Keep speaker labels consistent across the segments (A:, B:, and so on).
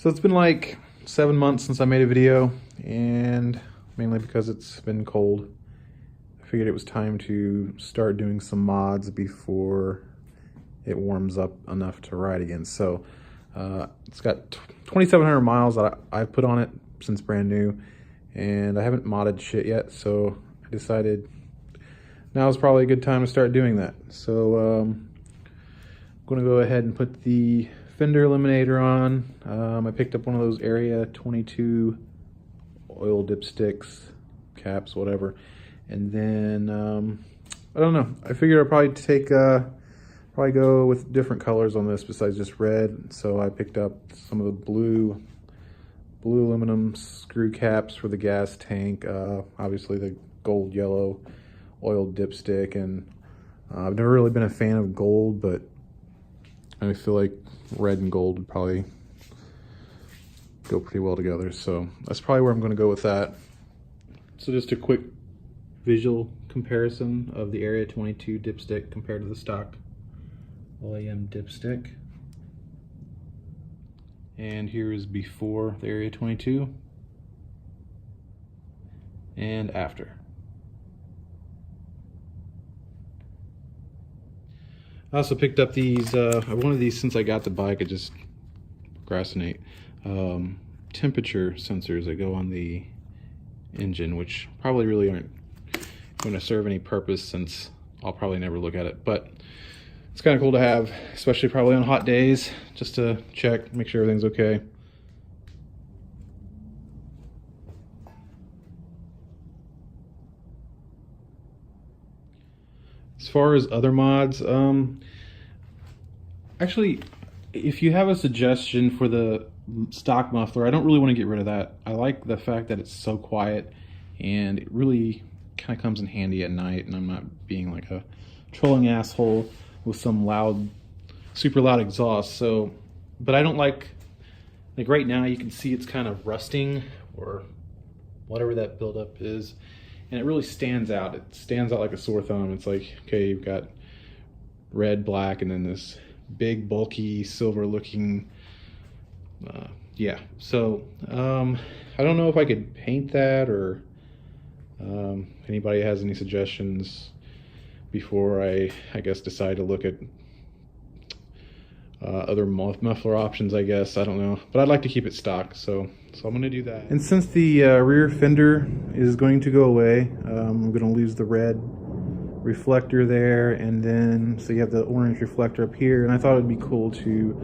A: So it's been like 7 months since I made a video, and mainly because it's been cold, I figured it was time to start doing some mods before it warms up enough to ride again. So it's got 2,700 miles that I've put on it since brand new, and I haven't modded shit yet, so I decided now is probably a good time to start doing that. So I'm going to go ahead and put the fender eliminator on. I picked up one of those Area 22 oil dipsticks, caps, whatever. And then, I don't know, I figured I'd probably go with different colors on this besides just red. So I picked up some of the blue aluminum screw caps for the gas tank, obviously the gold yellow oil dipstick, and I've never really been a fan of gold, but I feel like red and gold would probably go pretty well together, so that's probably where I'm going to go with that. So just a quick visual comparison of the Area 22 dipstick compared to the stock OEM dipstick. And here is before the Area 22 and after. I also picked up these, I wanted these since I got the bike. I just procrastinate. Temperature sensors that go on the engine, which probably really aren't going to serve any purpose since I'll probably never look at it. But it's kind of cool to have, especially probably on hot days, just to check, make sure everything's okay. As far as other mods, actually, if you have a suggestion for the stock muffler, I don't really want to get rid of that. I like the fact that it's so quiet, and it really kind of comes in handy at night, and I'm not being like a trolling asshole with some loud, super loud exhaust. So, but I don't like right now you can see it's kind of rusting or whatever that buildup is. And it really stands out. It stands out like a sore thumb. It's like, okay, you've got red, black, and then this big, bulky, silver-looking, yeah. So, I don't know if I could paint that, or if anybody has any suggestions before I guess, decide to look at other muffler options, I guess. I don't know. But I'd like to keep it stock, so I'm going to do that. And since the rear fender is going to go away, I'm going to lose the red reflector there, and then so you have the orange reflector up here, and I thought it would be cool to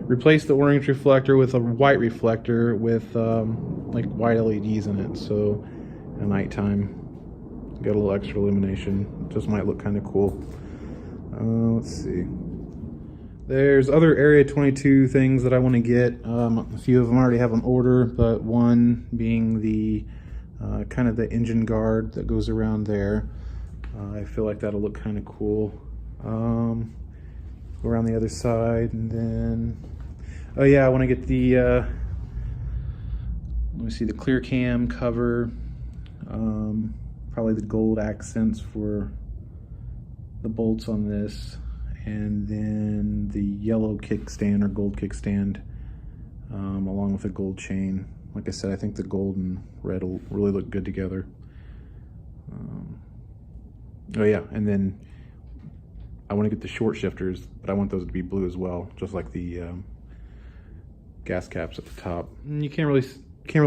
A: replace the orange reflector with a white reflector with like white LEDs in it, so at nighttime got a little extra illumination. It just might look kind of cool. Let's see. There's other Area 22 things that I want to get. A few of them I already have on order, but one being the kind of the engine guard that goes around there. I feel like that'll look kind of cool. Go around the other side, and then, oh yeah, I want to get the, let me see, the clear cam cover. Probably the gold accents for the bolts on this. And then the yellow kickstand or gold kickstand, along with a gold chain. Like I said, I think the gold and red will really look good together. Oh yeah, and then I want to get the short shifters, but I want those to be blue as well, just like the gas caps at the top. And you can't really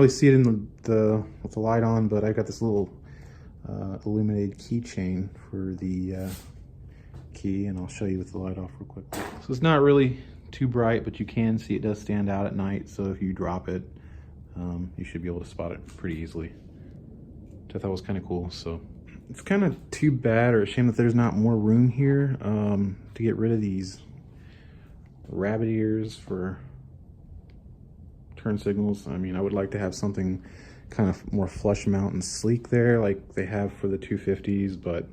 A: see it in the with the light on, but I got this little illuminated keychain for the key, and I'll show you with the light off real quick. So it's not really too bright, but you can see it does stand out at night, so if you drop it, you should be able to spot it pretty easily, which I thought was kind of cool. So it's kind of too bad, or a shame that there's not more room here to get rid of these rabbit ears for turn signals. I mean, I would like to have something kind of more flush mount and sleek there like they have for the 250s, but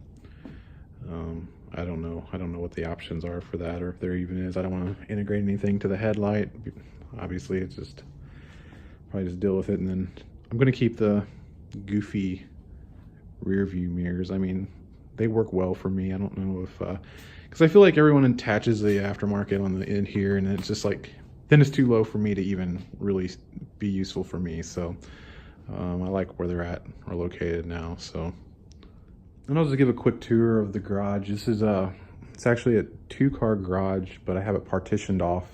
A: I don't know. I don't know what the options are for that, or if there even is. I don't want to integrate anything to the headlight. Obviously, it's just probably just deal with it. And then I'm going to keep the goofy rear view mirrors. I mean, they work well for me. I don't know if because I feel like everyone attaches the aftermarket on the end here, and it's just like then it's too low for me to even really be useful for me. So I like where they're at or located now. So, and I'll just give a quick tour of the garage. This is it's actually a 2-car garage, but I have it partitioned off.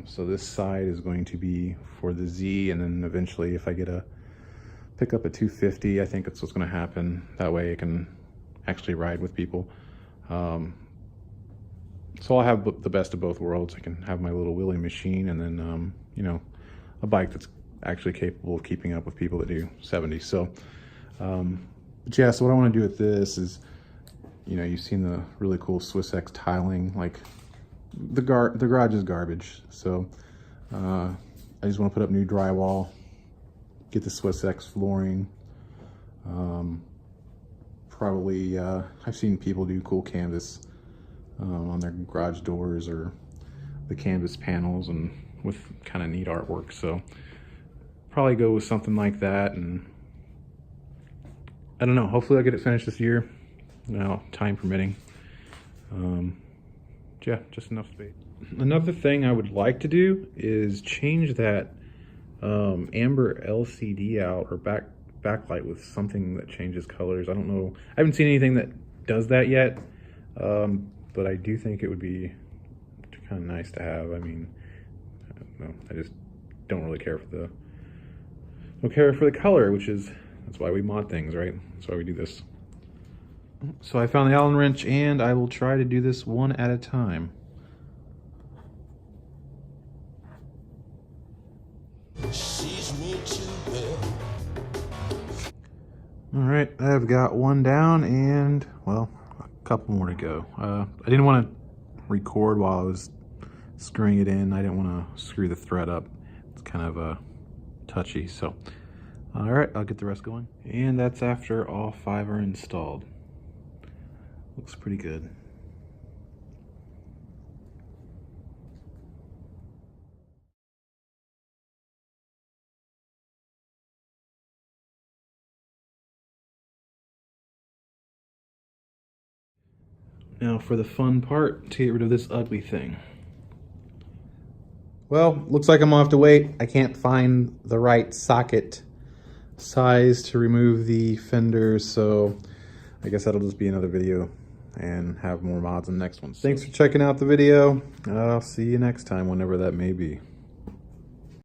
A: So this side is going to be for the Z, and then eventually if I get a pick up a 250, I think that's what's going to happen. That way it can actually ride with people. So I'll have the best of both worlds. I can have my little wheelie machine, and then you know, a bike that's actually capable of keeping up with people that do 70. So but yeah, so what I want to do with this is, you know, you've seen the really cool Swiss X tiling. Like the garage is garbage, so I just want to put up new drywall, get the Swiss X flooring. Probably I've seen people do cool canvas on their garage doors or the canvas panels, and with kind of neat artwork. So probably go with something like that, and I don't know, hopefully I'll get it finished this year, now time permitting. Yeah, just enough space. Another thing I would like to do is change that amber LCD out, or backlight with something that changes colors. I don't know, I haven't seen anything that does that yet, but I do think it would be kind of nice to have. I mean, I don't know, I just don't really care for the color, that's why we mod things, right? That's why we do this. So I found the Allen wrench, and I will try to do this one at a time. All right, I've got one down, and well, a couple more to go. I didn't want to record while I was screwing it in. I didn't want to screw the thread up. It's kind of touchy, so all right, I'll get the rest going. And that's after all 5 are installed. Looks pretty good. Now for the fun part, to get rid of this ugly thing. Well, looks like I'm gonna have to wait. I can't find the right socket size to remove the fenders, so I guess that'll just be another video and have more mods in the next one. Thanks for checking out the video. I'll see you next time, whenever that may be.